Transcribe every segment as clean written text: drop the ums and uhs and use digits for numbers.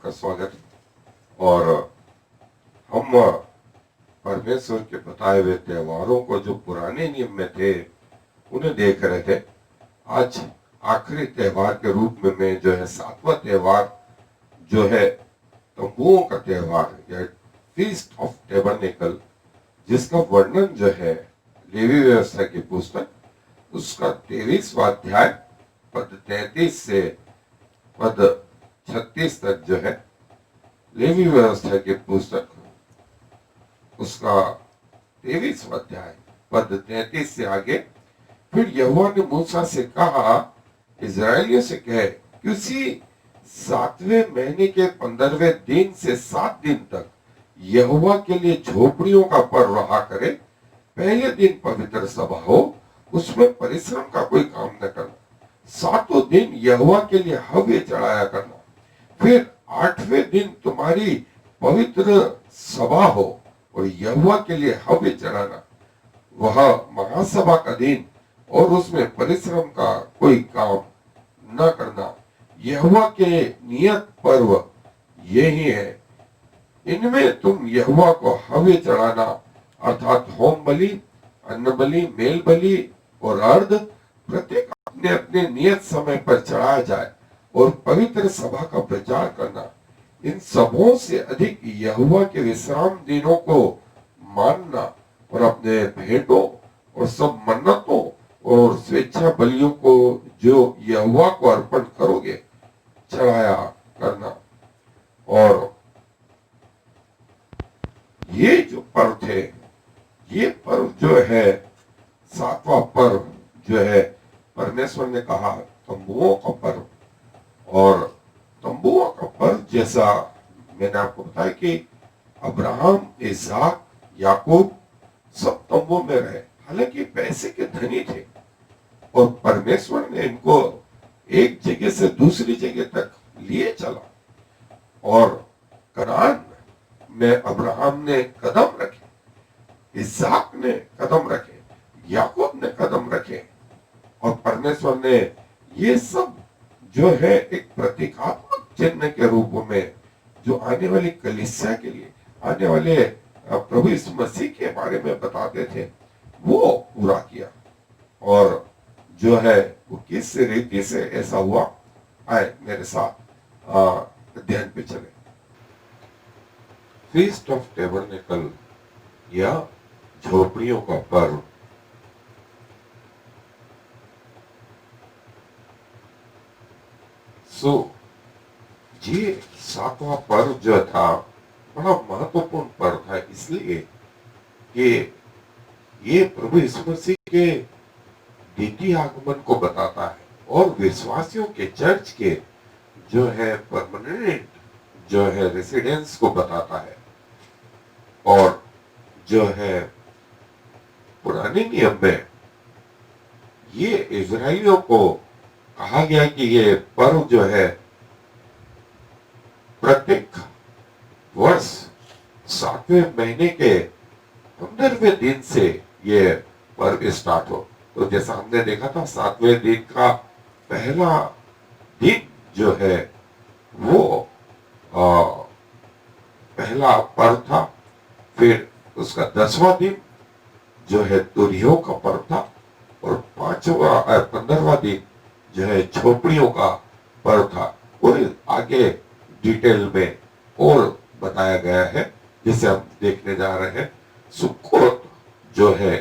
आपका स्वागत। और हम परमेश्वर के बताए हुए त्योहारों को जो पुराने नियम में थे उन्हें देख रहे थे। आज आखिरी त्योहार के रूप में मैं जो है सातवां त्योहार जो है तंबुओं का त्योहार या फीस्ट ऑफ टेबरनेकल, जिसका वर्णन जो है लेवी व्यवस्था की पुस्तक उसका 23वां अध्याय पद 33 से पद 36 तक जो है लेवी व्यवस्था की पुस्तक उसका 23वां अध्याय पद 33 से आगे। फिर यहोवा ने मूसा से कहा, इजराइलियों से कहे कि उसी 7वें महीने के 15वें दिन से 7 दिन तक यहोवा के लिए झोपड़ियों का पर्व रहा करे। पहले दिन पवित्र सभा हो, उसमें परिश्रम का कोई काम न करना। 7 दिन यहोवा के लिए हव्य चढ़ाया करना। फिर 8वें दिन तुम्हारी पवित्र सभा हो और यहोवा के लिए हव्य चढ़ाना। वह महासभा का दिन और उसमें परिश्रम का कोई काम न करना। यहोवा के नियत पर्व यही है। इनमें तुम यहोवा को हव्य चढ़ाना अर्थात होम बलि, अन्न बलि, मेल बलि और अर्ध प्रत्येक अपने अपने नियत समय पर चढ़ाया जाए और पवित्र सभा का प्रचार करना। इन सबों से अधिक यहोवा के विश्राम दिनों को मानना और अपने भेंटों और सब मन्नतों और स्वेच्छा बलियों को जो यहोवा को अर्पण करोगे चढ़ाया करना। और ये जो पर्व थे, ये पर्व जो है 7वां पर्व जो है परमेश्वर ने कहा तंबुओं का पर्व। और तंबुओं का पर्व जैसा मैंने आपको बताया कि अब्राहम, इसहाक, याकूब सब तंबुओं में रहे। हालांकि पैसे के धनी थे और परमेश्वर ने इनको एक जगह से दूसरी जगह तक लिए चला। और कनान में अब्राहम ने कदम रखे, इसहाक ने कदम रखे, याकूब ने कदम रखे। और परमेश्वर ने ये सब जो है एक प्रतीकात्मक चिन्ह के रूप में जो आने वाली कलीसिया के लिए, आने वाले प्रभु यीशु मसीह के बारे में बताते थे, वो पूरा किया। और जो है वो किस रीति से ऐसा हुआ, आए मेरे साथ अध्ययन पे चले। फीस्ट ऑफ टेबरनेकल या झोपड़ियों का पर्व। ये 7वां पर्व जो था बड़ा महत्वपूर्ण पर्व था, इसलिए कि ये प्रभु यीशु मसीह के द्वितीय आगमन को बताता है और विश्वासियों के चर्च के जो है परमानेंट जो है रेसिडेंस को बताता है। और जो है पुराने नियम में ये इजराइलियों को कहा गया कि ये पर्व जो है प्रत्येक वर्ष 7वें महीने के 15वें दिन से ये पर्व स्टार्ट हो। तो जैसा हमने देखा था 7वें दिन का पहला दिन जो है वो पहला पर्व था। फिर उसका 10वां दिन जो है तुरहियों का पर्व था और 15वां दिन जो है झोपड़ियों का पर्व था। और आगे डिटेल में और बताया गया है, जिसे हम देखने जा रहे हैं। सुक्कोत जो है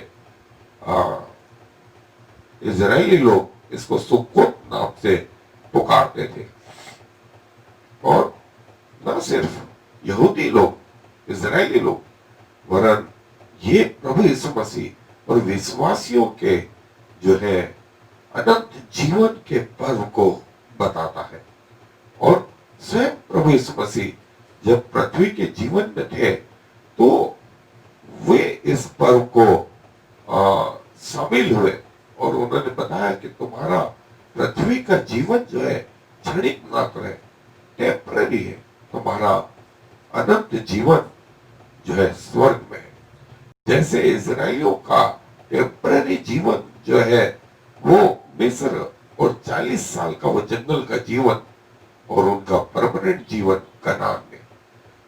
इजरायली लोग इसको सुक्कोत नाम से पुकारते थे। और न सिर्फ यहूदी लोग, इजरायली लोग, वरन ये प्रभु यीशु मसीह और विश्वासियों के जो है अनंत जीवन के पर्व को बताता है। और स्वयं प्रभु यीशु मसीह जब पृथ्वी के जीवन में थे तो वे इस पर्व को शामिल हुए और उन्होंने बताया कि तुम्हारा पृथ्वी का जीवन जो है क्षणिक मात्र है, टेम्पररी है। तुम्हारा अनंत जीवन जो है स्वर्ग में है। जैसे इजराइलियों का टेम्पररी जीवन जो है वो मिस्र और 40 साल का वो जंगल का जीवन और उनका परमानेंट जीवन कनान में।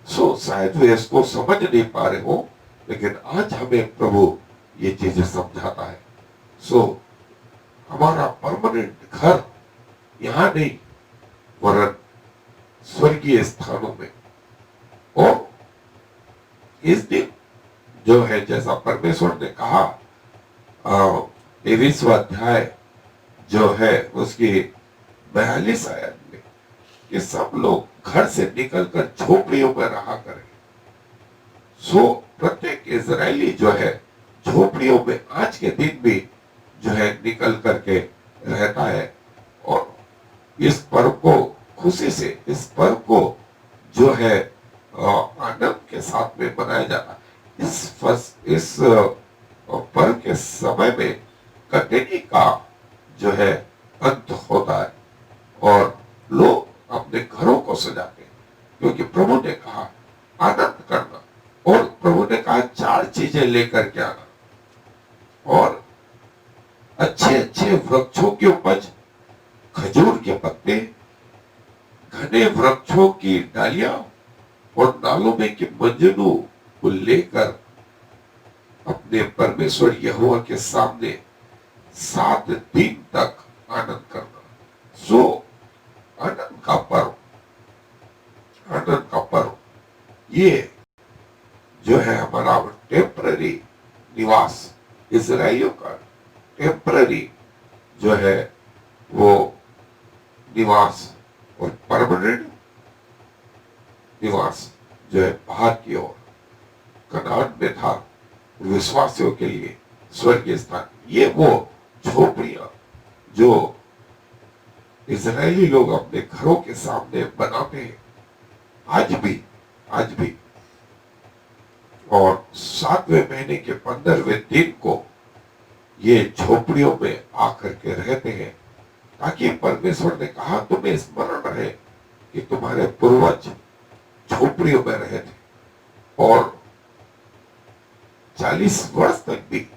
सो शायद वे इसको समझ नहीं पा रहे हो, लेकिन आज हमें प्रभु ये चीजें समझाता है। सो हमारा परमानेंट घर यहाँ नहीं, वरन स्वर्गीय स्थानों में। और इस दिन जो है, जैसा परमेश्वर ने कहा 23वां अध्याय जो है उसकी 42 आयत में, कि सब लोग घर से निकलकर झोपड़ियों में रहा करें। सो प्रत्येक इजरायली जो है झोपड़ियों में आज के दिन भी जो है निकल करके रहता है, और इस पर्व को खुशी से, इस पर्व को जो है आनंद के साथ में मनाया जाता है। इस पर्व के समय में कटनी का जो है अंत होता है, और लोग अपने घरों को सजाते हैं, क्योंकि प्रभु ने कहा आनंद करना, और प्रभु ने कहा 4 चीजें लेकर के आना, और अच्छे अच्छे वृक्षों की उपज, खजूर के पत्ते, घने वृक्षों की डालियां, और नालों में की मंजनों को लेकर अपने परमेश्वर यहोवा के सामने 7 दिन तक आनंद करना। सो आनंद का पर्व, आनंद का पर्व ये जो है हमारा टेम्पररी निवास, इजराइलियों का टेम्पररी जो है वो निवास, और परमानेंट निवास जो है बाहर की ओर कनान में था विश्वासियों के लिए स्वर्गीय स्थान। ये वो झोपड़ियां जो इजरायली लोग अपने घरों के सामने बनाते हैं आज भी, आज भी। और 7वें महीने के 15वें दिन को ये झोपड़ियों में आकर के रहते हैं, ताकि परमेश्वर ने कहा तुम्हें स्मरण रहे कि तुम्हारे पूर्वज झोपड़ियों में रहे थे, और 40 वर्ष तक भी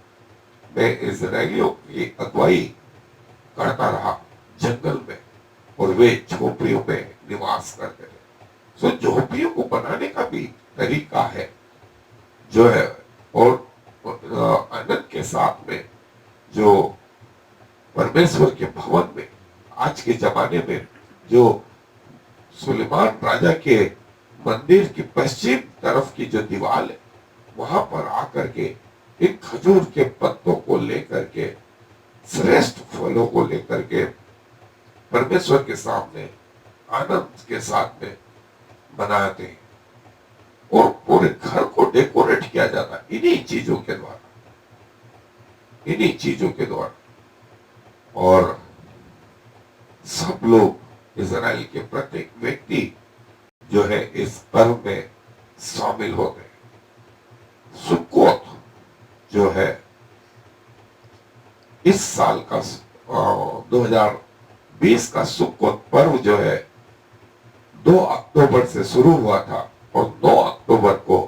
मैं इजरायलियों की अगुवाई करता रहा जंगल में, और वे झोपड़ियों में निवास करते थे। सो झोपड़ियों को बनाने का भी तरीका है जो है, और आनंद के साथ में जो परमेश्वर के भवन में आज के जमाने में जो सुलेमान राजा के मंदिर की पश्चिम तरफ की जो दीवार है, वहां पर आकर के इन खजूर के पत्तों को लेकर के, श्रेष्ठ फलों को लेकर के परमेश्वर के सामने आनंद के साथ में बनाते हैं, और पूरे घर को डेकोरेट किया जाता है इन्हीं चीजों के द्वारा, इन्हीं चीजों के द्वारा। और सब लोग इजराइल के प्रत्येक व्यक्ति जो है इस पर्व में शामिल होते हैं। सुक्कोत जो है इस साल का 2020 का सुक्कोत पर्व जो है 2 अक्टूबर से शुरू हुआ था और 9 अक्टूबर को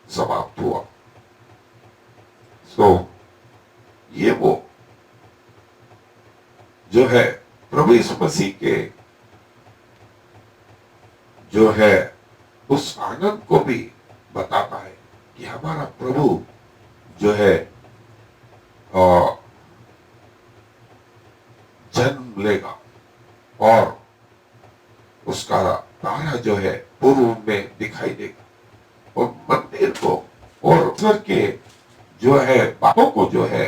समाप्त हुआ। सो ये वो जो है प्रभु यीशु मसीह के जो है उस आनंद को भी बताता है कि हमारा प्रभु जो है जन्म लेगा, और उसका तारा जो है पूर्व में दिखाई देगा, और मंदिर को और ईश्वर के जो है बातों को जो है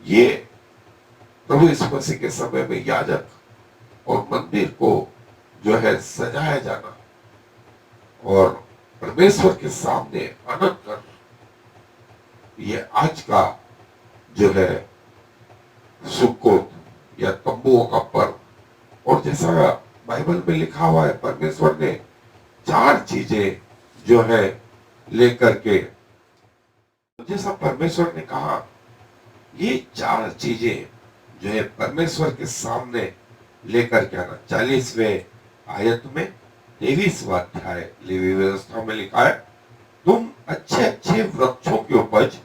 ये प्रभु यीशु मसीह के समय में याजक और मंदिर को जो है सजाया जाना और परमेश्वर के सामने आनंद करना, ये आज का जो है सुक्कोत या तंबुओं का पर्व। और जैसा बाइबल में लिखा हुआ है, परमेश्वर ने 4 चीजें जो है लेकर के, जैसा परमेश्वर ने कहा ये 4 चीजें जो है परमेश्वर के सामने लेकर के आना। 40वें आयत में 23वां अध्याय लेवी व्यवस्था में लिखा है, तुम अच्छे अच्छे वृक्षों की उपज,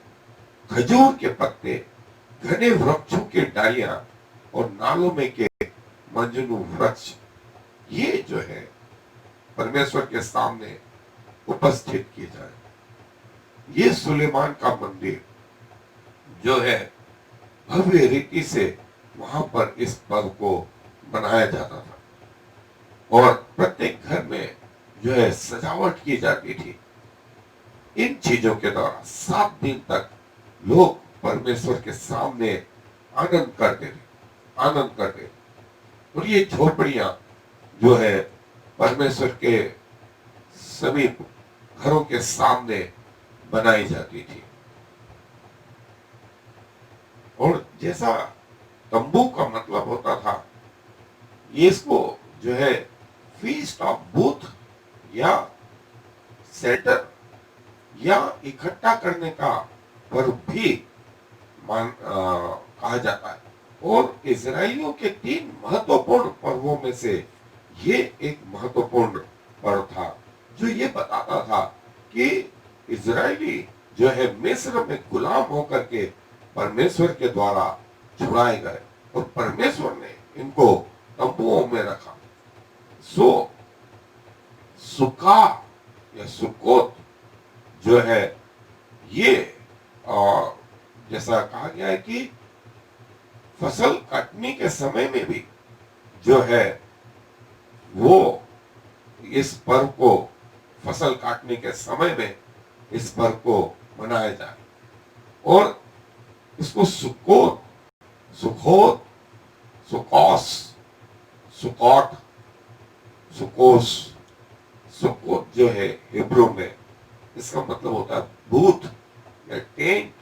खजूर के पत्ते, घने वृक्षों की डालियां और नालों में के मंजनू वृक्ष, ये जो है परमेश्वर के सामने उपस्थित किए जाए। ये सुलेमान का मंदिर जो है भव्य रीति से वहां पर इस पर्व को मनाया जाता था और प्रत्येक घर में जो है सजावट की जाती थी। इन चीजों के द्वारा 7 दिन तक लोग परमेश्वर के सामने आनंद करते थे, आनंद करते थे। और ये झोपड़ियां जो है परमेश्वर के समीप घरों के सामने बनाई जाती थी। और जैसा तंबू का मतलब होता था, ये इसको जो है फीस्ट ऑफ बूथ या सेटर या इकट्ठा करने का पर्व भी कहा जाता है। और इजराइलियों के 3 महत्वपूर्ण पर्वों में से ये एक महत्वपूर्ण पर्व था, जो ये बताता था कि इजराइली जो है मिस्र में गुलाम होकर के परमेश्वर के द्वारा छुड़ाए गए और परमेश्वर ने इनको तंबुओं में रखा। सो सुका या सुकोत जो है ये जैसा कहा गया है कि फसल कटने के समय में भी जो है वो इस पर्व को, फसल काटने के समय में इस पर्व को मनाया जाए। और इसको सुकोत, सुखोत, सुकौस, सुकौट, सुकोस, सुकोत जो है हिब्रू में इसका मतलब होता है बूथ या टेंट,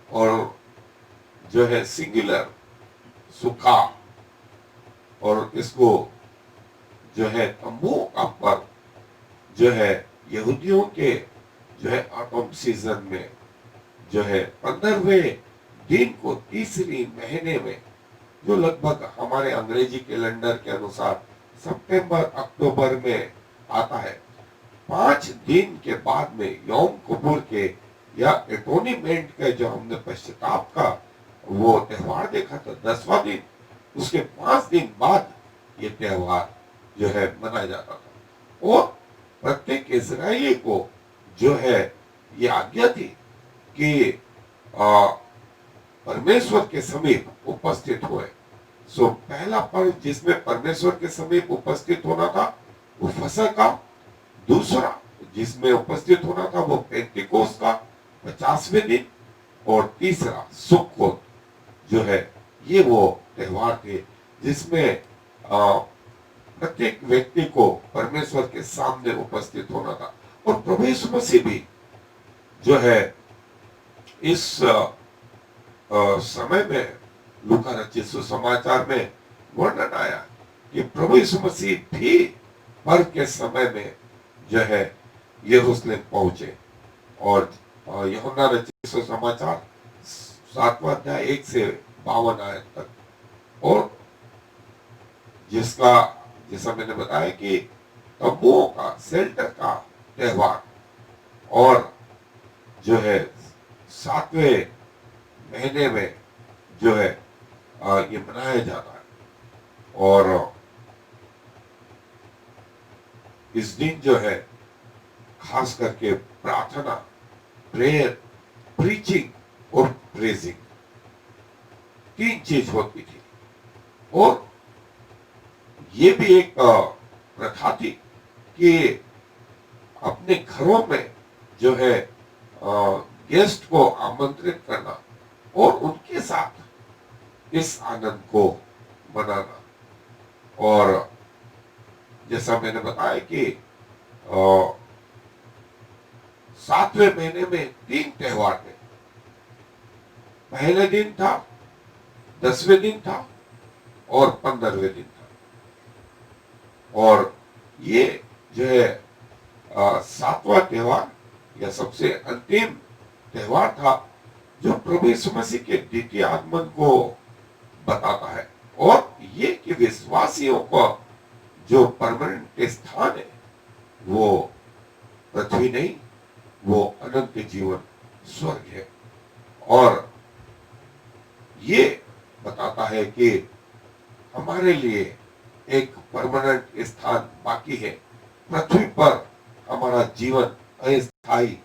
और जो है सिंगुलर सुखा, और इसको जो है तंबू का पर्व जो है यहूदियों के जो है ऑटम सीजन में जो है 15वें दिन को तीसरी महीने में, जो लगभग हमारे अंग्रेजी कैलेंडर के अनुसार सितंबर अक्टूबर में आता है, 5 दिन के बाद में यौम किपुर के या एटोनिमेंट के जो हमने पश्चाताप का वो त्योहार देखा था 10वां दिन, उसके 5 दिन बाद ये त्योहार जो है मनाया जाता था। और प्रत्येक इजरायली को जो है ये आज्ञा थी कि परमेश्वर के समीप उपस्थित हुए। सो पहला पर्व जिसमें परमेश्वर के समीप उपस्थित होना था वो फसह का, दूसरा जिसमें उपस्थित होना था वो पेंतिकोस का 50वें दिन, और तीसरा सुक्कोत जो है ये वो त्योहार थे जिसमें प्रत्येक व्यक्ति को परमेश्वर के सामने उपस्थित होना था। और प्रभु यीशु मसीह भी जो है इस समय में लूका रचित सुसमाचार में वर्णन आया कि प्रभु यीशु मसीह भी पर्व के समय में जो है यरूशलेम पहुंचे। और यूहन्ना रचित सुसमाचार 7वां अध्याय 1 से 52 आयत तक, और जिसका जैसा मैंने बताया कि तंबुओं का, शेल्टर का त्योहार और जो है 7वें महीने में जो है ये मनाया जाता है। और इस दिन जो है खास करके प्रार्थना, प्रेयर, प्रीचिंग और प्रेजिंग 3 चीज होती थी। और ये भी एक प्रथा थी कि अपने घरों में जो है गेस्ट को आमंत्रित करना और उनके साथ इस आनंद को मनाना। और जैसा मैंने बताया कि 7वें महीने में 3 त्योहार थे। पहले दिन था, 10वें दिन था और 15वें दिन था। और ये जो है 7वां त्योहार या सबसे अंतिम त्योहार था जो प्रभु यीशु मसीह के द्वितीय आगमन को बताता है। और ये कि विश्वासियों को जो परमानेंट स्थान है वो पृथ्वी नहीं, वो अनंत जीवन स्वर्ग है। और ये बताता है कि हमारे लिए एक परमानेंट स्थान बाकी है। पृथ्वी पर हमारा जीवन अस्थायी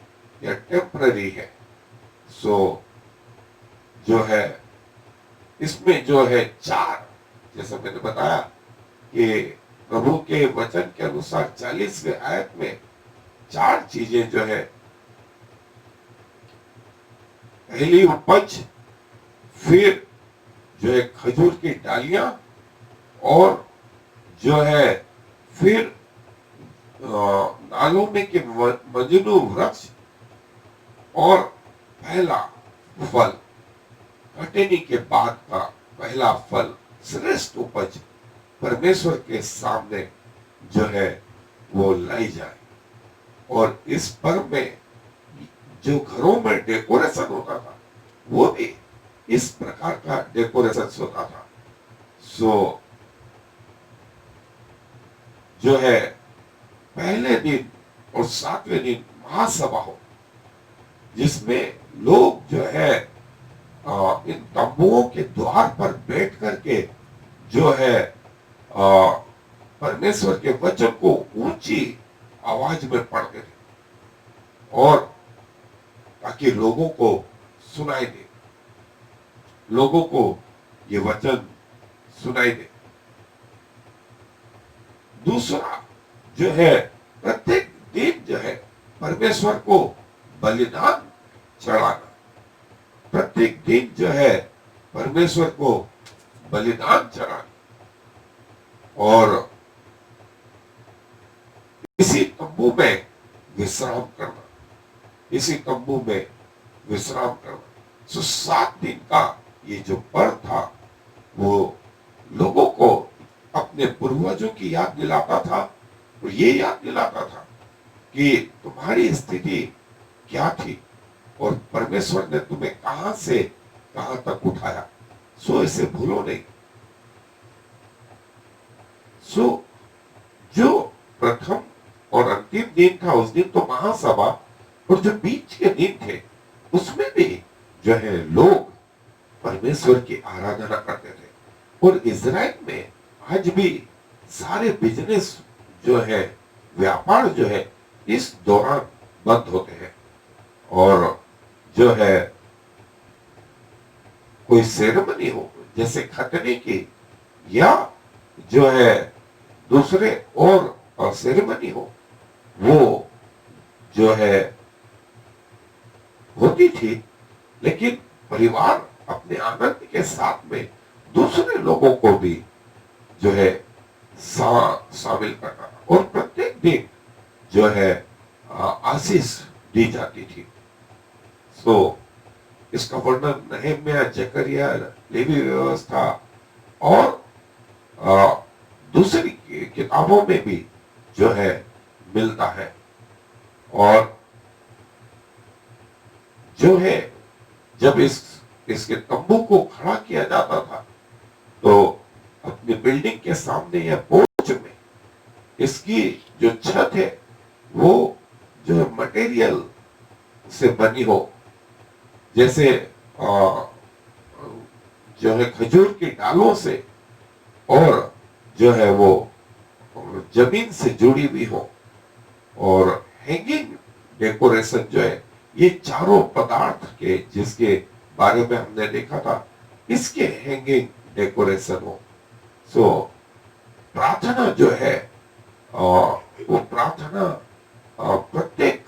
या टेम्पररी है। सो जो है इसमें जो है चार, जैसा मैंने बताया कि प्रभु के वचन के अनुसार 40वें आयत में चार चीजें जो है, पहली उपज, फिर जो है खजूर की डालियां, और जो है फिर नालों में के मजनू वृक्ष, और पहला फल, कटनी के बाद का पहला फल, श्रेष्ठ उपज परमेश्वर के सामने जो है वो लाई जाए। और इस पर्व में जो घरों में डेकोरेशन होता था वो भी इस प्रकार का डेकोरेशन होता था। सो जो है पहले दिन और 7वें दिन महासभा हो, जिसमें लोग जो है इन तंबुओं के द्वार पर बैठ करके जो है परमेश्वर के वचन को ऊंची आवाज में पढ़ते थे, और ताकि लोगों को सुनाई दे, लोगों को ये वचन सुनाई दे। दूसरा जो है प्रत्येक दिन जो है परमेश्वर को बलिदान चढ़ाना, प्रत्येक दिन जो है परमेश्वर को बलिदान चढ़ाना, और इसी तंबू में विश्राम करना, इसी तंबू में विश्राम करना। सो 7 दिन का ये जो पर्व था वो लोगों को अपने पूर्वजों की याद दिलाता था, और ये याद दिलाता था कि तुम्हारी स्थिति क्या थी और परमेश्वर ने तुम्हें कहां से कहां तक उठाया। सो इसे भूलो नहीं। सो जो प्रथम और अंतिम दिन था उस दिन तो महासभा, और जो बीच के दिन थे उसमें भी जो है लोग परमेश्वर की आराधना करते थे। और इजराइल में आज भी सारे बिजनेस जो है, व्यापार जो है, इस दौरान बंद होते हैं। और जो है कोई सेरेमनी हो जैसे खतने की, या जो है दूसरे और सेरेमनी हो, वो जो है होती थी, लेकिन परिवार अपने आनंद के साथ में दूसरे लोगों को भी जो है शामिल करना था। और प्रत्येक दिन जो है आशीष दी जाती थी। सो इसका वर्णन नहम्याह, जकरिया, लेवी व्यवस्था और दूसरी किताबों में भी जो है मिलता है। और जो है जब इसके तंबू को खड़ा किया जाता था तो अपनी बिल्डिंग के सामने या पोर्च में इसकी जो छत है वो जो मटेरियल से बनी हो, जैसे जो है खजूर की डालों से, और जो है वो जमीन से जुड़ी हुई हो, और हैंगिंग डेकोरेशन जो है ये चारों पदार्थ के जिसके बारे में हमने देखा था, इसके हैंगिंग डेकोरेशन हो। सो प्रार्थना जो है वो प्रार्थना प्रत्येक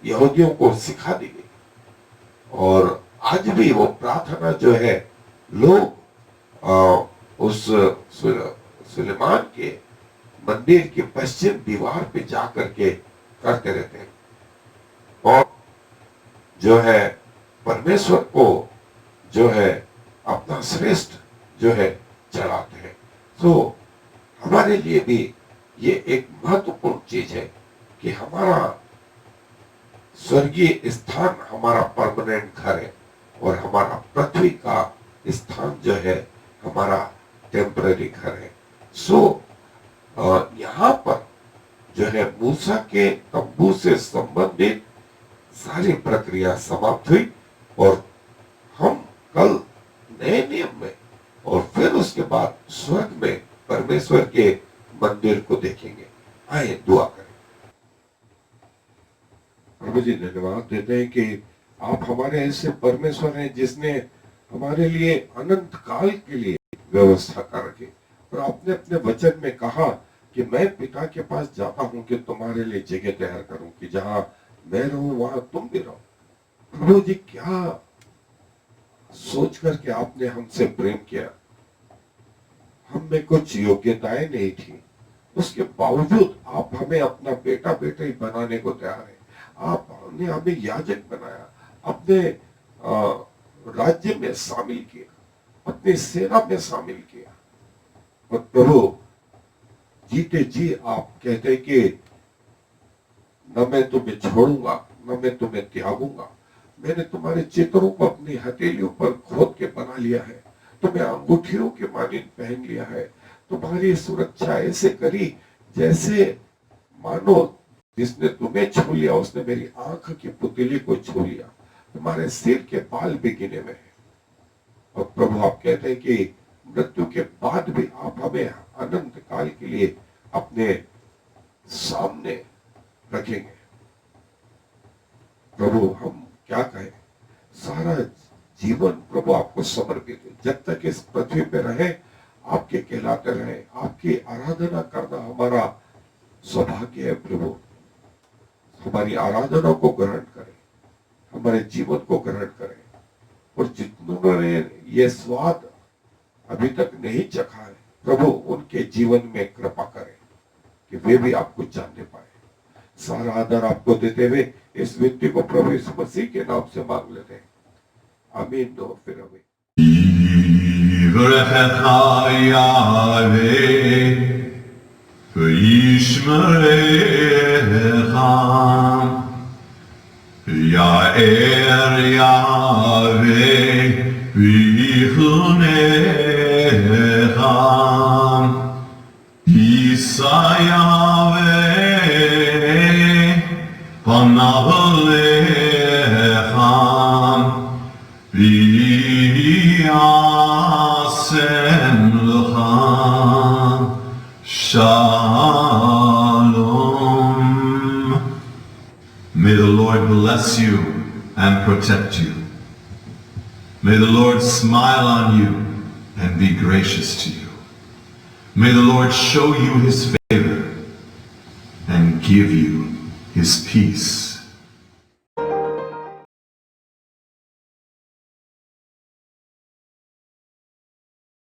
यहूदियों को सिखा दी गई, और आज भी वो प्रार्थना जो है लोग उस सुलेमान के मंदिर की पश्चिम दीवार पे जा करके करते रहते हैं, और जो है परमेश्वर को जो है अपना श्रेष्ठ जो है चढ़ाते हैं। तो हमारे लिए भी ये एक महत्वपूर्ण चीज है कि हमारा स्वर्गीय स्थान हमारा परमानेंट घर है, और हमारा पृथ्वी का स्थान जो है हमारा टेम्पररी घर है। सो यहाँ पर जो है मूसा के तंबू से संबंधित सारी प्रक्रिया समाप्त हुई, और हम कल नए नियम में और फिर उसके बाद स्वर्ग में परमेश्वर के मंदिर को देखेंगे। आइए दुआ करें। प्रभु जी धन्यवाद देते हैं कि आप हमारे ऐसे परमेश्वर हैं जिसने हमारे लिए अनंत काल के लिए व्यवस्था कर रखी। और आपने अपने वचन में कहा कि मैं पिता के पास जाता हूं कि तुम्हारे लिए जगह तैयार करूं, कि जहां मैं रहूं वहां तुम भी रहो। प्रभु जी क्या सोच करके आपने हमसे प्रेम किया। हम में कुछ योग्यताएं नहीं थी, उसके बावजूद आप हमें अपना बेटा बेटा ही बनाने को तैयार है। आपने हमें याजक बनाया, अपने राज्य में शामिल किया, अपनी सेना में शामिल किया। और प्रभु जीते जी आप कहते हैं कि न मैं तुम्हें छोड़ूंगा न मैं तुम्हें त्यागूंगा। मैंने तुम्हारे चित्रों को अपनी हथेलियों पर खोद के बना लिया है, तुम्हें अंगूठियों के मानिंद पहन लिया है। तुम्हारी सुरक्षा ऐसे करी जैसे मानो जिसने तुम्हें छू लिया उसने मेरी आंख की पुतली को छू लिया। तुम्हारे सिर के बाल भी गिने हुए हैं। और प्रभु आप कहते हैं कि मृत्यु के बाद भी आप हमें अनंत काल के लिए अपने सामने रखेंगे। प्रभु हम क्या कहें, सारा जीवन प्रभु आपको समर्पित है। जब तक इस पृथ्वी पे रहे आपके कहलाते रहे, आपकी आराधना करना हमारा सौभाग्य है। प्रभु हमारी आराधना को ग्रहण करें, हमारे जीवन को ग्रहण करें। और जितनों ने ये स्वाद अभी तक नहीं चखा है प्रभु उनके जीवन में कृपा करें कि वे भी आपको जानने पाए। सारा आदर आपको देते हुए इस व्यक्ति को प्रभु यीशु मसीह के नाम से मांग लेते हैं, आमीन। तो फिर हमें Ya'er Yahweh v'yichunecha Yisa Yahweh panav lecha v'yasem lecha Shalom. May the Lord bless you and protect you. May the Lord smile on you and be gracious to you. May the Lord show you his favor and give you his peace.